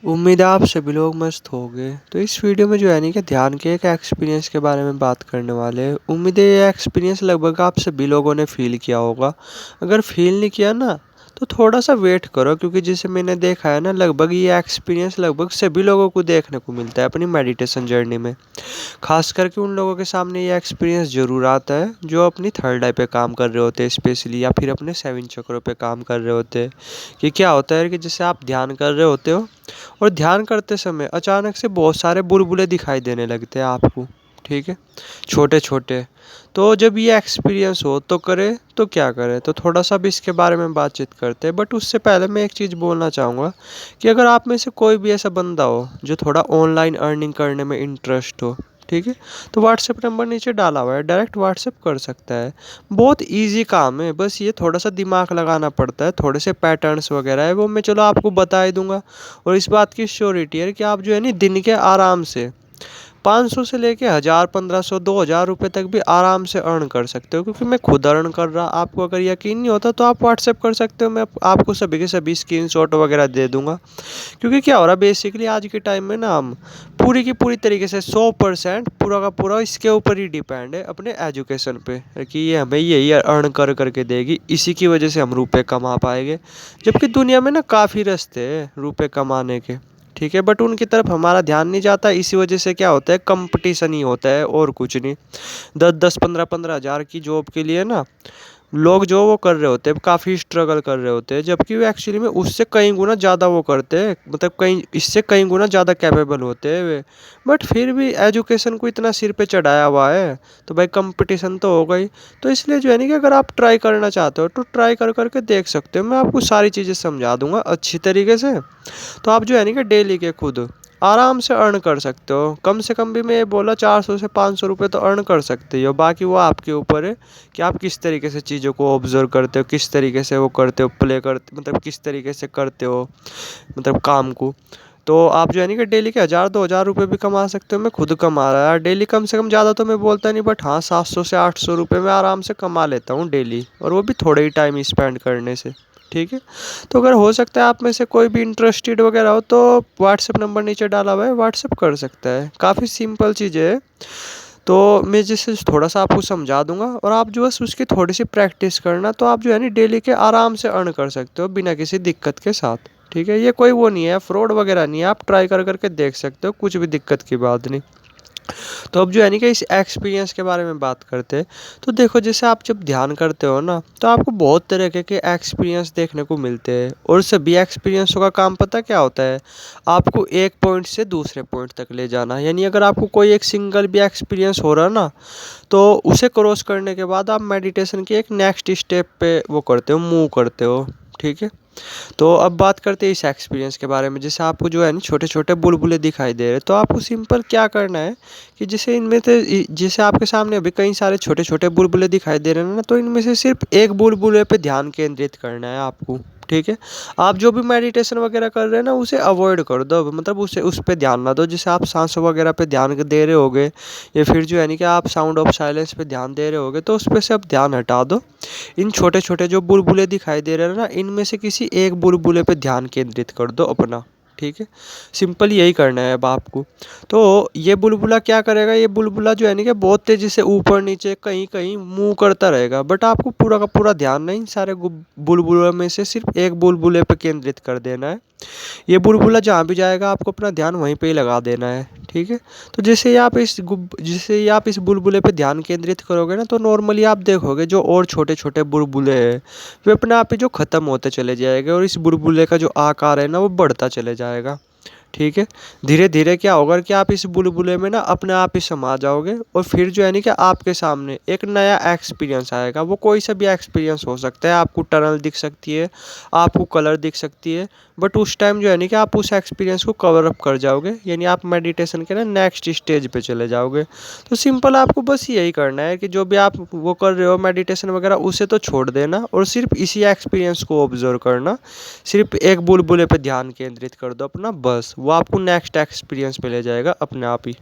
उम्मीद है आप सभी लोग मस्त होंगे। तो इस वीडियो में जो है नहीं कि ध्यान के एक एक्सपीरियंस के बारे में बात करने वाले हैं। उम्मीद है ये एक्सपीरियंस लगभग आप सभी लोगों ने फील किया होगा। अगर फील नहीं किया ना तो थोड़ा सा वेट करो, क्योंकि जैसे मैंने देखा है ना, लगभग ये एक्सपीरियंस लगभग सभी लोगों को देखने को मिलता है अपनी मेडिटेशन जर्नी में। खास करके उन लोगों के सामने ये एक्सपीरियंस ज़रूर आता है जो अपनी थर्ड आई पे काम कर रहे होते हैं स्पेशली, या फिर अपने सेवन चक्रों पे काम कर रहे होते हैं। कि क्या होता है कि जैसे आप ध्यान कर रहे होते हो और ध्यान करते समय अचानक से बहुत सारे बुलबुले दिखाई देने लगते हैं आपको। ठीक है, छोटे छोटे। तो जब ये एक्सपीरियंस हो तो करे तो क्या करें, तो थोड़ा सा भी इसके बारे में बातचीत करते हैं। बट उससे पहले मैं एक चीज़ बोलना चाहूँगा कि अगर आप में से कोई भी ऐसा बंदा हो जो थोड़ा ऑनलाइन अर्निंग करने में इंटरेस्ट हो, ठीक है, तो व्हाट्सएप नंबर नीचे डाला हुआ है, डायरेक्ट व्हाट्सएप कर सकता है। बहुत इजी काम है, बस ये थोड़ा सा दिमाग लगाना पड़ता है, थोड़े से पैटर्न्स वगैरह है वो मैं चलो आपको बता ही दूंगा। और इस बात की श्योरिटी है कि आप जो है ना दिन के आराम से 500 से लेके 1000, 1500, 2000 रुपये तक भी आराम से अर्न कर सकते हो, क्योंकि मैं खुद अर्न कर रहा। आपको अगर यकीन नहीं होता तो आप व्हाट्सएप कर सकते हो, मैं आपको सभी के सभी स्क्रीनशॉट वगैरह दे दूंगा। क्योंकि क्या हो रहा है बेसिकली आज के टाइम में ना, हम पूरी की पूरी तरीके से 100% पूरा का पूरा इसके ऊपर ही डिपेंड है, अपने एजुकेशन पे, कि ये हमें यही अर्न कर करके देगी, इसी की वजह से हम रुपए कमा पाएंगे। जबकि दुनिया में ना काफ़ी रास्ते हैं रुपए कमाने के, ठीक है, बट उनकी तरफ हमारा ध्यान नहीं जाता। इसी वजह से क्या होता है, कंपटीशन ही होता है और कुछ नहीं। 10-10, 15-15 हज़ार की जॉब के लिए ना लोग जो वो कर रहे होते हैं, काफ़ी स्ट्रगल कर रहे होते हैं, जबकि वो एक्चुअली में उससे कई गुना ज़्यादा वो करते हैं, मतलब कई इससे कई गुना ज़्यादा कैपेबल होते हैं वे। बट फिर भी एजुकेशन को इतना सिर पे चढ़ाया हुआ है, तो भाई कंपटीशन तो होगा ही। तो इसलिए जो है ना कि अगर आप ट्राई करना चाहते हो तो ट्राई कर करके देख सकते हो, मैं आपको सारी चीज़ें समझा दूंगा अच्छी तरीके से। तो आप जो है ना कि डेली के खुद आराम से अर्न कर सकते हो। कम से कम भी मैं ये बोला 400 से 500 रुपये तो अर्न कर सकते हो। बाकी वो आपके ऊपर है कि आप किस तरीके से चीज़ों को ऑब्जर्व करते हो, किस तरीके से वो करते हो, प्ले करते, मतलब किस तरीके से करते हो, मतलब काम को। तो आप जो है ना कि डेली के 1000-2000 रुपये भी कमा सकते हो। मैं खुद कमा रहा यार डेली, कम से कम ज़्यादा तो मैं बोलता नहीं, बट हाँ 700 से 800 रुपये मैं आराम से कमा लेता हूँ डेली, और वो भी थोड़े ही टाइम स्पेंड करने से। ठीक है, तो अगर हो सकता है आप में से कोई भी इंटरेस्टेड वगैरह हो तो व्हाट्सएप नंबर नीचे डाला हुआ है, व्हाट्सएप कर सकता है। काफ़ी सिंपल चीज़ें है। तो मैं जैसे थोड़ा सा आपको समझा दूंगा, और आप जो है उसकी थोड़ी सी प्रैक्टिस करना, तो आप जो है ना डेली के आराम से अर्न कर सकते हो बिना किसी दिक्कत के साथ। ठीक है, ये कोई वो नहीं है, फ्रॉड वगैरह नहीं है, आप ट्राई कर करके देख सकते हो, कुछ भी दिक्कत की बात नहीं। तो अब जो है नहीं कि इस एक्सपीरियंस के बारे में बात करते हैं। तो देखो, जैसे आप जब ध्यान करते हो ना तो आपको बहुत तरह के एक्सपीरियंस देखने को मिलते हैं, और सभी एक्सपीरियंसों का काम पता क्या होता है, आपको एक पॉइंट से दूसरे पॉइंट तक ले जाना। यानी अगर आपको कोई एक सिंगल भी एक्सपीरियंस हो रहा ना, तो उसे क्रॉस करने के बाद आप मेडिटेशन के एक नेक्स्ट स्टेप पे वो करते हो, मूव करते हो। ठीक है, तो अब बात करते हैं इस एक्सपीरियंस के बारे में। जैसे आपको जो है ना छोटे छोटे बुलबुले दिखाई दे रहे, तो आपको सिंपल क्या करना है कि जैसे इनमें से जैसे आपके सामने अभी कई सारे छोटे छोटे बुलबुले दिखाई दे रहे हैं ना, तो इनमें से सिर्फ एक बुलबुले पे ध्यान केंद्रित करना है आपको। ठीक है, आप जो भी मेडिटेशन वगैरह कर रहे हैं ना उसे अवॉइड कर दो, मतलब उसे उस पर ध्यान ना दो। जैसे आप सांसों वगैरह पे ध्यान दे रहे होगे, या फिर जो है नहीं कि आप साउंड ऑफ साइलेंस पे ध्यान दे रहे होगे, तो उस पर से आप ध्यान हटा दो। इन छोटे छोटे जो बुलबुले दिखाई दे रहे हैं ना, इनमें से किसी एक बुलबुले पे ध्यान केंद्रित कर दो अपना। ठीक है, सिंपल यही करना है अब आपको। तो ये बुलबुला क्या करेगा, ये बुलबुला जो है ना कि बहुत तेज़ी से ऊपर नीचे कहीं कहीं मूव करता रहेगा, बट आपको पूरा का पूरा ध्यान नहीं सारे बुलबुलों में से सिर्फ एक बुलबुले पे केंद्रित कर देना है। ये बुलबुला जहाँ भी जाएगा आपको अपना ध्यान वहीं पे ही लगा देना है। ठीक है, तो जैसे ही आप इस बुलबुले पे ध्यान केंद्रित करोगे ना, तो नॉर्मली आप देखोगे जो और छोटे छोटे बुलबुले हैं वे अपने आप ही जो ख़त्म होते चले जाएंगे, और इस बुलबुले का जो आकार है ना वो बढ़ता चले जाएगा। ठीक है, धीरे धीरे क्या होगा कि आप इस बुलबुले में ना अपने आप ही समा जाओगे, और फिर जो है ना कि आपके सामने एक नया एक्सपीरियंस आएगा। वो कोई सा भी एक्सपीरियंस हो सकता है, आपको टनल दिख सकती है, आपको कलर दिख सकती है, बट उस टाइम जो है ना कि आप उस एक्सपीरियंस को कवर अप कर जाओगे, यानी आप मेडिटेशन के ना नेक्स्ट स्टेज पे चले जाओगे। तो सिंपल आपको बस यही करना है कि जो भी आप वो कर रहे हो मेडिटेशन वगैरह उसे तो छोड़ देना, और सिर्फ इसी एक्सपीरियंस को ऑब्जर्व करना। सिर्फ एक बुलबुले पे ध्यान केंद्रित कर दो अपना, बस वो आपको नेक्स्ट एक्सपीरियंस पे ले जाएगा अपने आप ही।